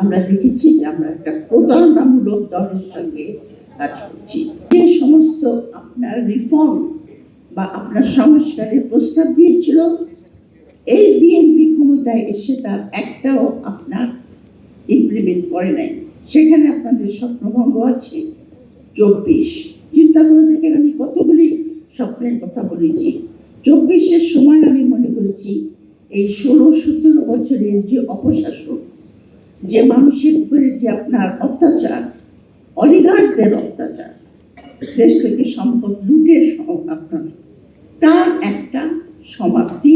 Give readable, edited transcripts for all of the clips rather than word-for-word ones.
আমরা দেখেছি যে আমরা একটা প্রতারণামূলক দলের সঙ্গে কাজ করছি। যে সমস্ত আপনার রিফর্ম বা আপনার সংস্কারের প্রস্তাব দিয়েছিল, এই বিএনপি ক্ষমতায় এসে তার একটাও আপনার ইমপ্লিমেন্ট করে নাই। সেখানে আপনাদের স্বপ্নভঙ্গ আছে 24। চিন্তা করে দেখেন, আমি কতগুলি স্বপ্নের কথা বলেছি। 24-এর সময় আমি মনে করেছি এই 16-17 বছরের যে অপশাসন, যে মানুষের উপরে যে আপনার অত্যাচার, অলিগার্কদের অত্যাচার, দেশ থেকে সম্পদ লুটের আপনার, তার একটা সমাপ্তি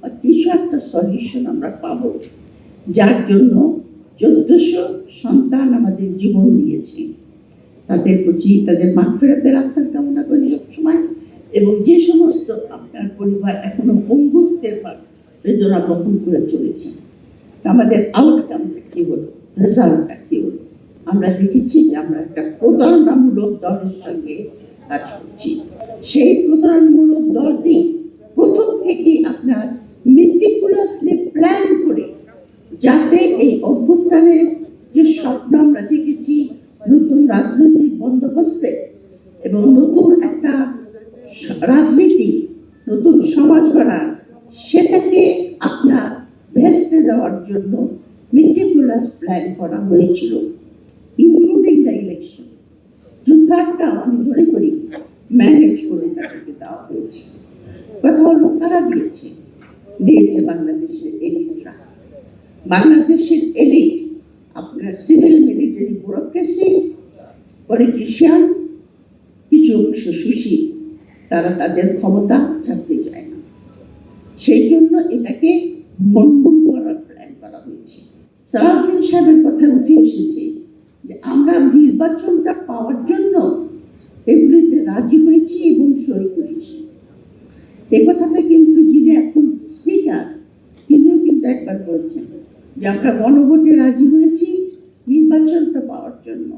বা কিছু একটা সলিউশন আমরা পাবো, যার জন্য 1400 সন্তান আমাদের জীবন দিয়েছে। তাদের প্রতি তাদের মাগফিরাতের আত্মার কামনা করি সবসময়। এবং যে সমস্ত আপনার পরিবার এখনো বন্ধুত্বের বেদনা বহন করে চলেছে, আমাদের আউটকামটা কি হলো, রেজাল্টটা কি হলো, আমরা দেখেছি যে আমরা একটা প্রতারণামূলক দলের সঙ্গে কাজ করছি। সেই প্রতারণামূলক দলটি প্রথম থেকেই আপনার মেটিকুলাসলি প্ল্যান করে, যাতে এই অভ্যুত্থানের যে স্বপ্ন আমরা দেখেছি, নতুন রাজনৈতিক বন্দোবস্তে এবং নতুন একটা রাজনীতি, নতুন সমাজ গড়া, সেটাকে আপনার ভেস্তে দেওয়ার জন্য মেটিকুলাস প্ল্যান করা হয়েছিল, ইনক্লুডিং দ্য ইলেকশন। যুদ্ধারটাও আমি মনে করি ম্যানেজ করে তাদেরকে দেওয়া হয়েছে। কথা হলো তারা দিয়েছে বাংলাদেশের এলিটরা। বাংলাদেশের এলিট আপনার সিভিল মিলিটারি ব্যুরোক্রেসি, পলিটিশিয়ান, কিছু অংশ সুশীল, তারা তাদের ক্ষমতা ছাড়তে চায় না। সেই জন্য এটাকে ভণ্ডুল করার প্ল্যান করা হয়েছে। সালাউদ্দিন সাহেবের কথা উঠে এসেছে যে আমরা নির্বাচনটা পাওয়ার জন্য এগুলিতে রাজি হয়েছি এবং সই করেছি। এ কথাটা কিন্তু যিনি এখন স্পিকার, তিনিও কিন্তু একবার বলছেন যে আমরা গণভোটে রাজি হয়েছি নির্বাচনটা পাওয়ার জন্য।